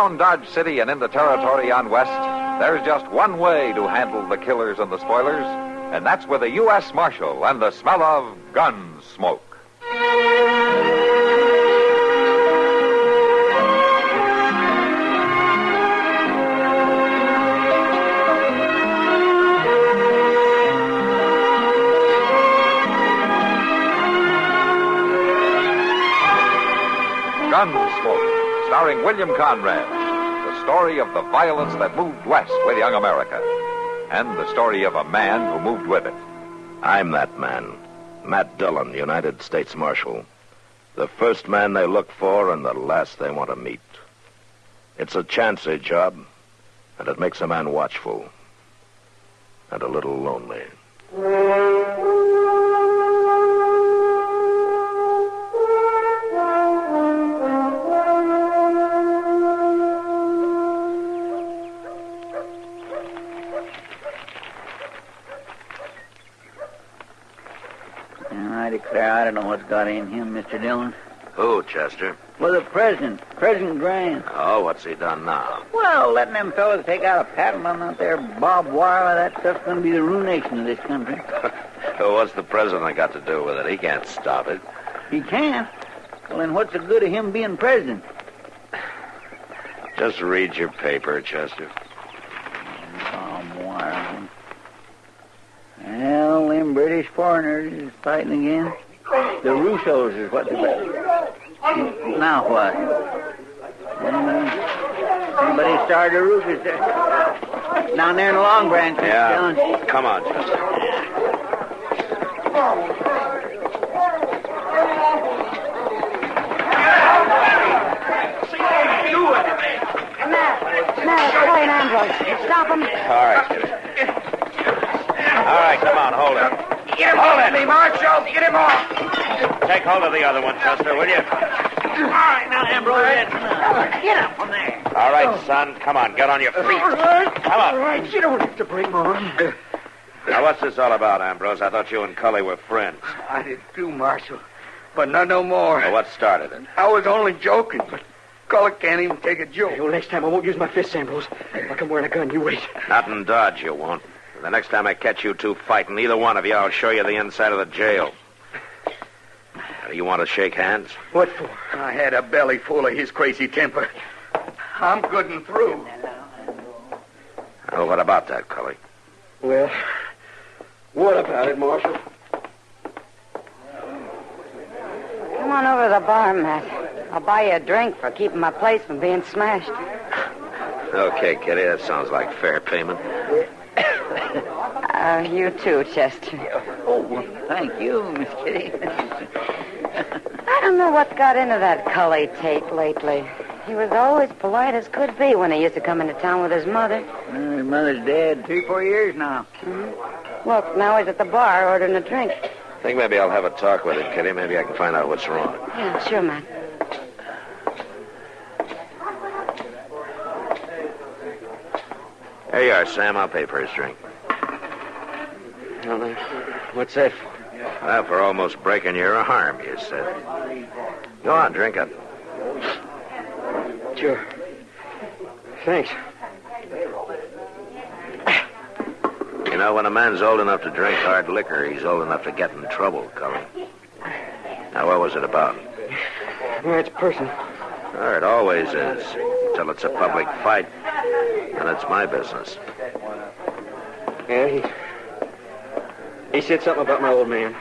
around Dodge City and in the territory on west, there's just one way to handle the killers and the spoilers, and that's with a U.S. Marshal and the smell of Gunsmoke. Gunsmoke, starring William Conrad. The story of the violence that moved west with young America. And the story of a man who moved with it. I'm that man. Matt Dillon, United States Marshal. The first man they look for and the last they want to meet. It's a chancy job, and it makes a man watchful. And a little lonely. I declare I don't know what's got in him, Mr. Dillon. Who, Chester? Well, the President Grant. Oh, what's he done now? Well, letting them fellas take out a patent on that there barbed wire, that stuff's going to be the ruination of this country. What's the president got to do with it? He can't stop it. He can't? Well, then what's the good of him being president? Just read your paper, Chester. Barbed wire. Well, them British foreigners is fighting again. The Russos is what they're... Now what? Somebody started a ruckus there. Down there in the Long Branch. Yeah. Come on, Chester. Matt, Kelly and Ambrose. Stop them. All right, Kitty. All right, come on, hold it. Get him off me, Marshal. Get him off. Take hold of the other one, Chester, will you? All right, now, Ambrose. Get up from there. All right, son. Come on, get on your feet. All right. Come on. All right, you don't have to bring on. Now, what's this all about, Ambrose? I thought you and Cully were friends. I did too, Marshal, but not no more. Well, what started it? I was only joking, but Cully can't even take a joke. Well, next time I won't use my fists, Ambrose. Like I'm wearing a gun. You wait. Not in Dodge, you won't. The next time I catch you two fighting, either one of you, I'll show you the inside of the jail. You want to shake hands? What for? I had a belly full of his crazy temper. I'm good and through. Well, what about that, Cully? Well, what about it, Marshal? Come on over to the bar, Matt. I'll buy you a drink for keeping my place from being smashed. Okay, Kitty, that sounds like fair payment. You too, Chester. Oh, well, thank you, Miss Kitty. I don't know what got into that Cully Tate lately. He was always polite as could be when he used to come into town with his mother. His mother's dead 3-4 years now. Mm-hmm. Look, now he's at the bar ordering a drink. I think maybe I'll have a talk with him, Kitty. Maybe I can find out what's wrong. Yeah, sure, Matt. Here you are, Sam. I'll pay for his drink. Well, what's that for? Well, for almost breaking your arm, you said. Go on, drink it. Sure. Thanks. You know, when a man's old enough to drink hard liquor, he's old enough to get in trouble, Cully. Now, what was it about? Well, it's personal. Oh, it always is. Until it's a public fight. And it's my business. Yeah, he said something about my old man.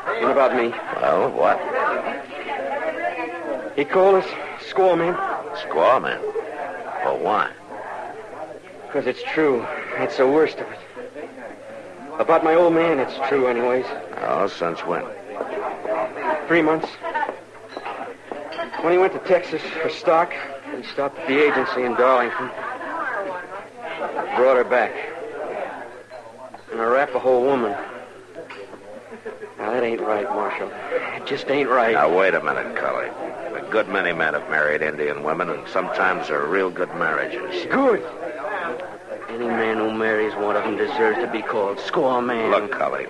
And about me. Well, what? He called us Squaw men. Squaw man? Well, why? Because it's true. That's the worst of it. About my old man, it's true anyways. Oh, since when? 3 months. When he went to Texas for stock, he stopped at the agency in Darlington. Brought her back. And a Arapaho woman. Now, that ain't right, Marshal. It just ain't right. Now, wait a minute, Cully. A good many men have married Indian women, and sometimes they're real good marriages. Good. Any man who marries one of them deserves to be called Squaw man. Look, Cully,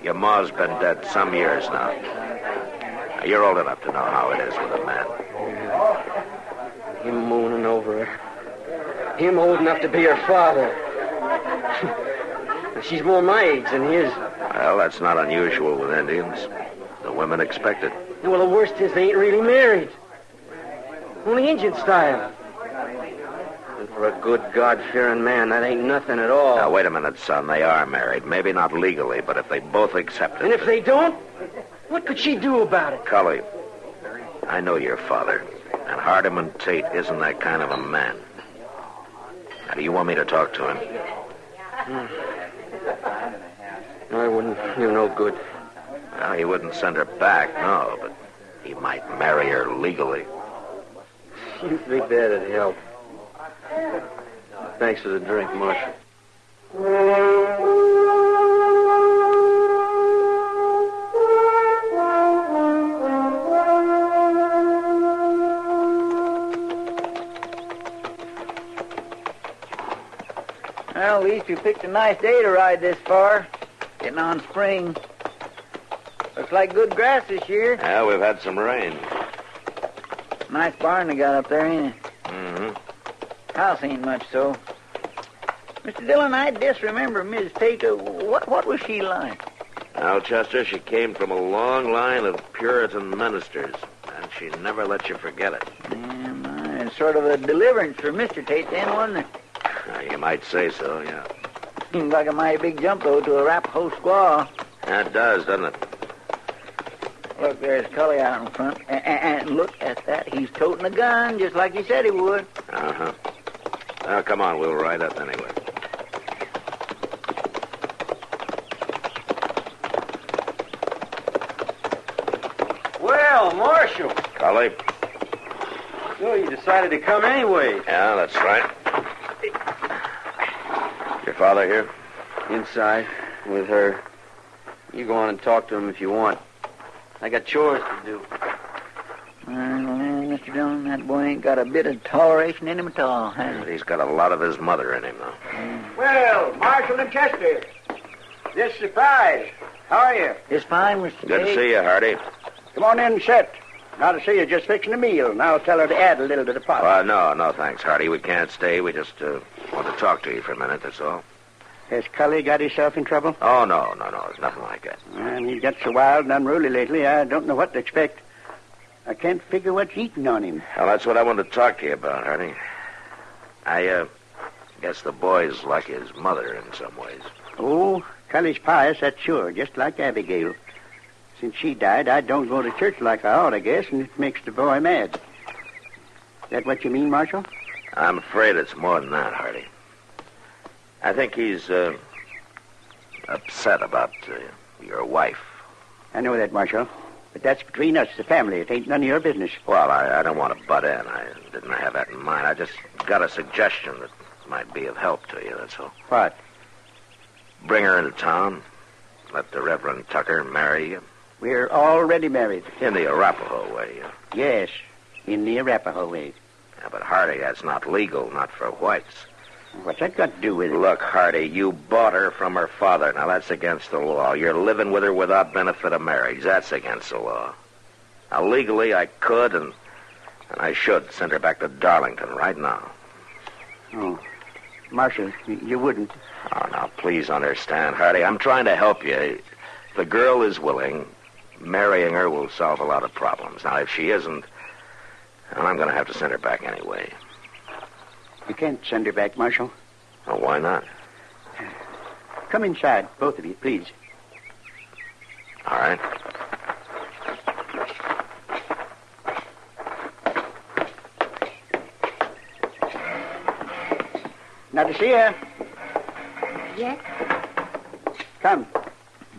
your ma's been dead some years now. You're old enough to know how it is with a man. Him mooning over her. Him old enough to be her father. She's more my age than his. Well, that's not unusual with Indians. The women expect it. Well, the worst is they ain't really married. Only Indian style. And for a good, God-fearing man, that ain't nothing at all. Now, wait a minute, son. They are married. Maybe not legally, but if they both accept it... And if they don't, what could she do about it? Cully, I know your father. And Hardiman Tate isn't that kind of a man. Now, do you want me to talk to him? I wouldn't do no good. Well, he wouldn't send her back, no, but he might marry her legally. You think that'd help? Thanks for the drink, Marshal. Well, at least you picked a nice day to ride this far. Getting on spring. Looks like good grass this year. Yeah, we've had some rain. Nice barn they got up there, ain't it? Mm-hmm. House ain't much so. Mr. Dillon, I disremember Miss Tate. What was she like? Now, Chester, she came from a long line of Puritan ministers, and she never let you forget it. It's sort of a deliverance for Mr. Tate then, wasn't it? You might say so, yeah. Seems like a mighty big jump, though, to a Arapaho squaw. That does, doesn't it? Look, there's Cully out in front. And look at that. He's toting a gun, just like he said he would. Uh-huh. Now, come on, we'll ride up anyway. Well, Marshal. Cully? So you decided to come anyway. Yeah, that's right. Your father here? Inside, with her. You go on and talk to him if you want. I got chores to do. Mr. Dillon, that boy ain't got a bit of toleration in him at all, has he? He's got a lot of his mother in him, though. Well, Marshal and Chester. This surprise. How are you? It's fine, Mr. Good to Tate. see you, Hardy. Come on in and sit. Now to see you just fixing a meal, and I'll tell her to add a little to the pot. No, thanks, Hardy. We can't stay. We just want to talk to you for a minute, that's all. Has Cully got himself in trouble? Oh, no. It's nothing like that. And he gets so wild and unruly lately, I don't know what to expect. I can't figure what's eating on him. Well, that's what I wanted to talk to you about, Hardy. I guess the boy's like his mother in some ways. Oh, Cully's pious, that's sure, just like Abigail. Since she died, I don't go to church like I ought, I guess, and it makes the boy mad. Is that what you mean, Marshal? I'm afraid it's more than that, Hardy. I think he's upset about your wife. I know that, Marshal. But that's between us, the family. It ain't none of your business. Well, I don't want to butt in. I didn't have that in mind. I just got a suggestion that might be of help to you, that's all. What? Bring her into town. Let the Reverend Tucker marry you. We're already married. In the Arapaho way, Yes, in the Arapaho way. Yeah, but, Hardy, that's not legal, not for whites. What's that got to do with it? Look, Hardy, you bought her from her father. Now, that's against the law. You're living with her without benefit of marriage. That's against the law. Now, legally, I could and I should send her back to Darlington right now. Oh, Marshal, you wouldn't. Oh, now, please understand, Hardy. I'm trying to help you. If the girl is willing, marrying her will solve a lot of problems. Now, if she isn't, well, I'm going to have to send her back anyway. You can't send her back, Marshal. Well, why not? Come inside, both of you, please. All right. Now to see her. Yes? Come.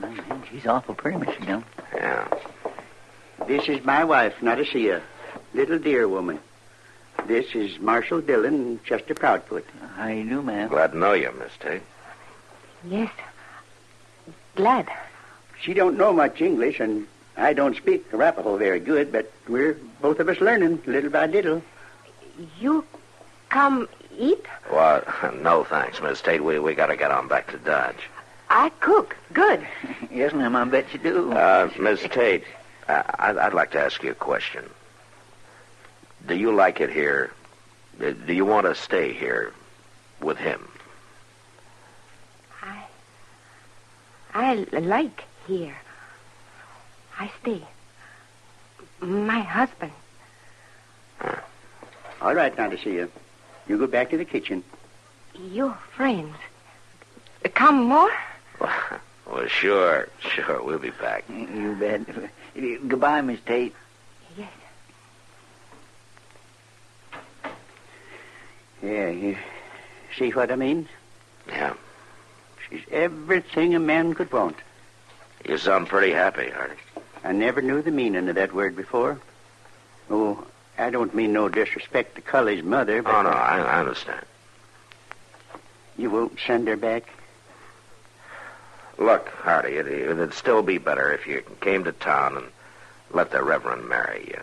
Man, she's awful pretty, Mr. Dillon. Yeah. This is my wife, Nadesia. Little dear woman. This is Marshal Dillon and Chester Proudfoot. How do you do, ma'am? Glad to know you, Miss Tate. Yes. Glad. She don't know much English, and I don't speak Arapaho very good, but we're both of us learning little by little. You come eat? Well, no thanks, Miss Tate. We got to get on back to Dodge. I cook. Good. Yes, ma'am, I bet you do. Miss Tate, I'd like to ask you a question. Do you like it here Do you want to stay here with him? I like here. I stay. My husband. All right, now to see you. You go back to the kitchen. Your friends. Come more? Well, sure. We'll be back. You bet. Goodbye, Miss Tate. Yes. Yeah, you see what I mean? Yeah. She's everything a man could want. You sound pretty happy, Hardy. I never knew the meaning of that word before. Oh, I don't mean no disrespect to Cully's mother, but... Oh, no, I understand. You won't send her back? Look, Hardy, it'd still be better if you came to town and let the Reverend marry you.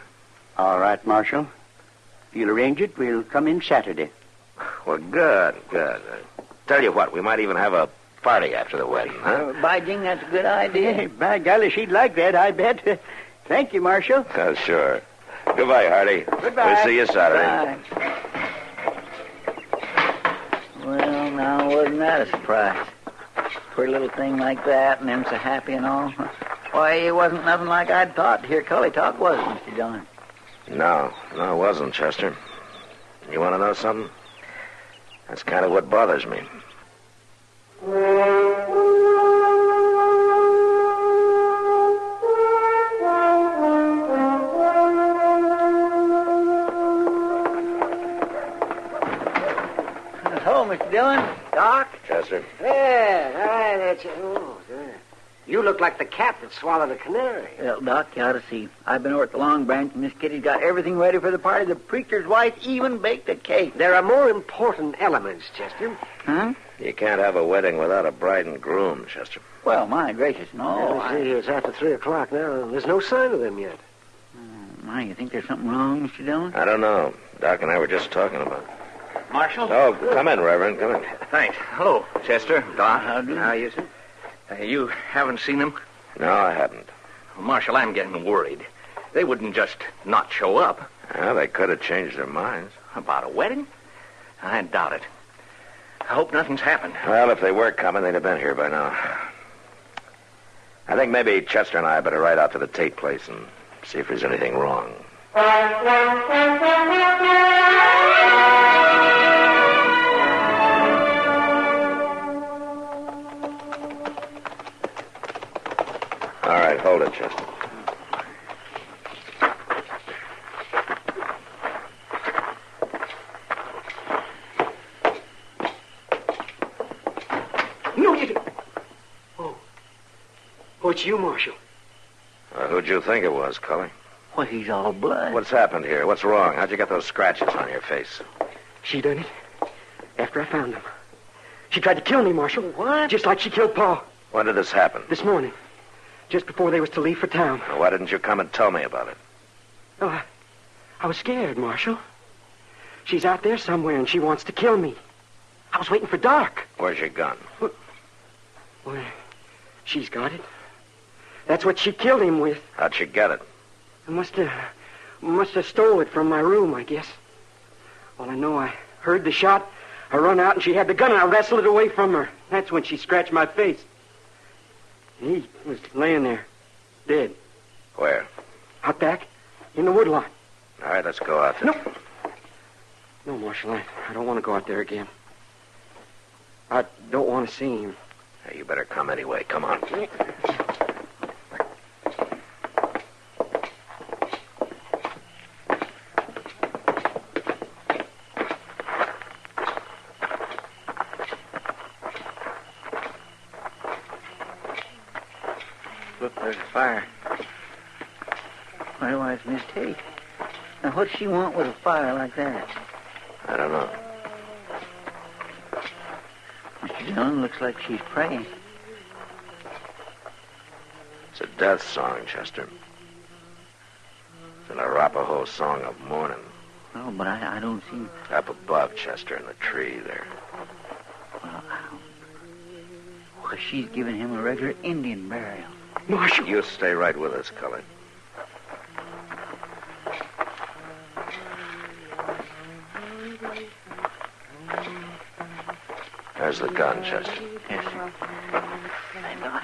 All right, Marshal. If you'll arrange it, we'll come in Saturday. Well, good. Tell you what, we might even have a party after the wedding, huh? By jing, that's a good idea. Hey, by golly, she'd like that, I bet. Thank you, Marshal. Sure. Goodbye, Hardy. Goodbye. We'll see you Saturday. Bye. Well, now, wasn't that a surprise? For a little thing like that, and them so happy and all. Why, it wasn't nothing like I'd thought to hear Cully talk, was it, Mr. Dillon? No, it wasn't, Chester. You want to know something? That's kind of what bothers me. Hello, Mr. Dillon. Doc? Chester? Yeah, that's it. Oh, there. You look like the cat that swallowed a canary. Well, Doc, you ought to see. I've been over at the Long Branch, and Miss Kitty's got everything ready for the party. The preacher's wife even baked a cake. There are more important elements, Chester. Huh? You can't have a wedding without a bride and groom, Chester. Well, my gracious, no. Well, see, it's after 3 o'clock now. There's no sign of them yet. My, you think there's something wrong, Mr. Dillon? I don't know. Doc and I were just talking about it. Marshal? Oh, come in, Reverend. Come in. Thanks. Hello, Chester, Doc. How do you? How you, sir? You haven't seen them? No, I haven't. Well, Marshal, I'm getting worried. They wouldn't just not show up. Well, they could have changed their minds. About a wedding? I doubt it. I hope nothing's happened. Well, if they were coming, they'd have been here by now. I think maybe Chester and I better ride out to the Tate place and see if there's anything wrong. All right, hold it, Chester. No, you didn't. Oh, it's you, Marshal. Who'd you think it was, Cully? Well, he's all blood. What's happened here? What's wrong? How'd you get those scratches on your face? She done it after I found them. She tried to kill me, Marshal. What? Just like she killed Pa When did this happen? this morning, just before they was to leave for town. Why didn't you come and tell me about it? Oh, I was scared, Marshal. She's out there somewhere, and she wants to kill me. I was waiting for dark. Where's your gun? Well, she's got it. That's what she killed him with. How'd she get it? I must have stole it from my room, I guess. All I know, I heard the shot. I run out, and she had the gun, and I wrestled it away from her. That's when she scratched my face. He was laying there, dead. Where? Out back, in the woodlot. All right, let's go out there. No, Marshal, I don't want to go out there again. I don't want to see him. Hey, you better come anyway. Come on. Look, there's a fire. Why, it's Miss Tate. Now, what'd she want with a fire like that? I don't know. Mr. Dillon, looks like she's praying. It's a death song, Chester. It's an Arapaho song of mourning. Oh, but I don't see... Up above, Chester, in the tree there. Well, she's giving him a regular Indian burial. Marshal! You stay right with us, Cully. Where's the gun, Chester? Yes, sir. Thank God.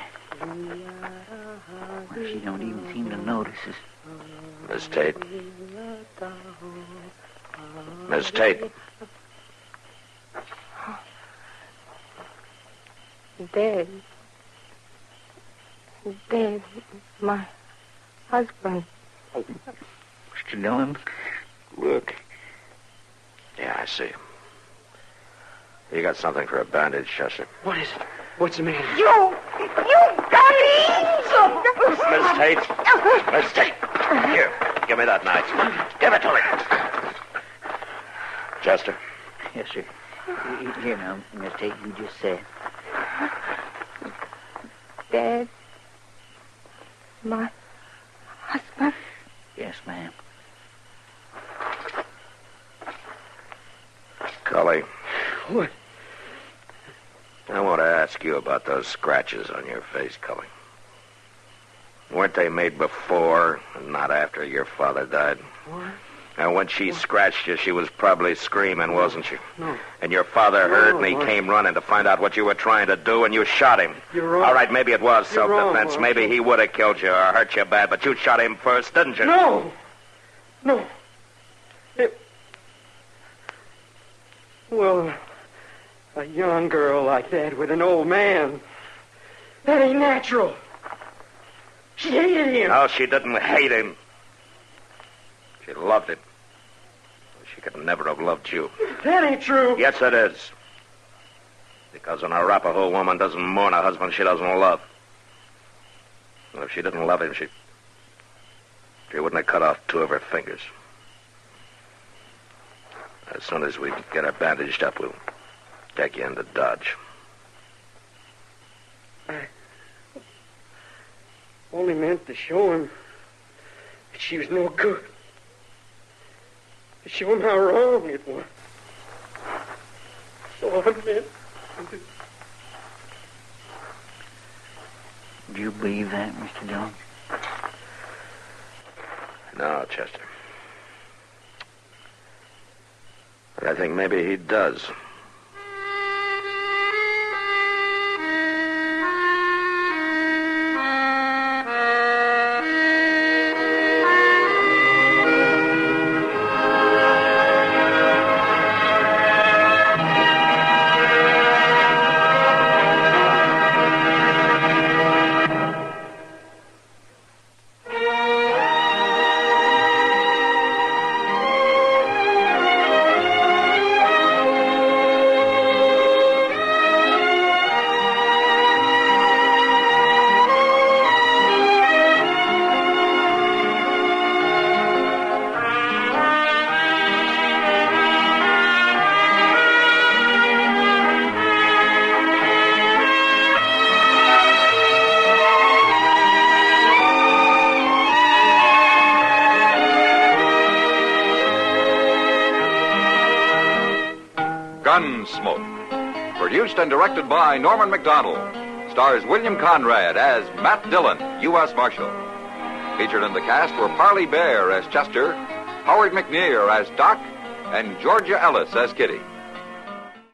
Well, she don't even seem to notice us. Miss Tate? Miss Tate? Dead. Dead. My husband. Mr. Dillon, look. Yeah, I see. You got something for a bandage, Chester. What is it? What's the matter? You got Miss Tate? Miss Tate! Here, give me that knife. Give it to me. Chester? Yes, sir. Here now, Miss Tate, you just said. Dead. My husband. Yes, ma'am. Cully, What? I want to ask you about those scratches on your face, Cully. Weren't they made before and not after your father died? What? And when she scratched you, she was probably screaming, wasn't she? No. And your father heard and he Marshal. came running to find out what you were trying to do, and you shot him. You're wrong. All right, maybe it was You're wrong, self-defense. Marshal. Maybe he would have killed you or hurt you bad, but you shot him first, didn't you? No. No. Well, a young girl like that with an old man, that ain't natural. She hated him. No, she didn't hate him. She loved him. She could never have loved you. That ain't true. Yes, it is. Because an Arapaho woman doesn't mourn a husband she doesn't love. And if she didn't love him, she wouldn't have cut off 2 of her fingers. As soon as we get her bandaged up, we'll take you into Dodge. I only meant to show him that she was no good. To show him how wrong it was. So I meant. Do you believe that, Mr. Dillon? No, Chester. But I think maybe he does. Gunsmoke. Produced and directed by Norman McDonald. Stars William Conrad as Matt Dillon, U.S. Marshal. Featured in the cast were Parley Bear as Chester, Howard McNear as Doc, and Georgia Ellis as Kitty.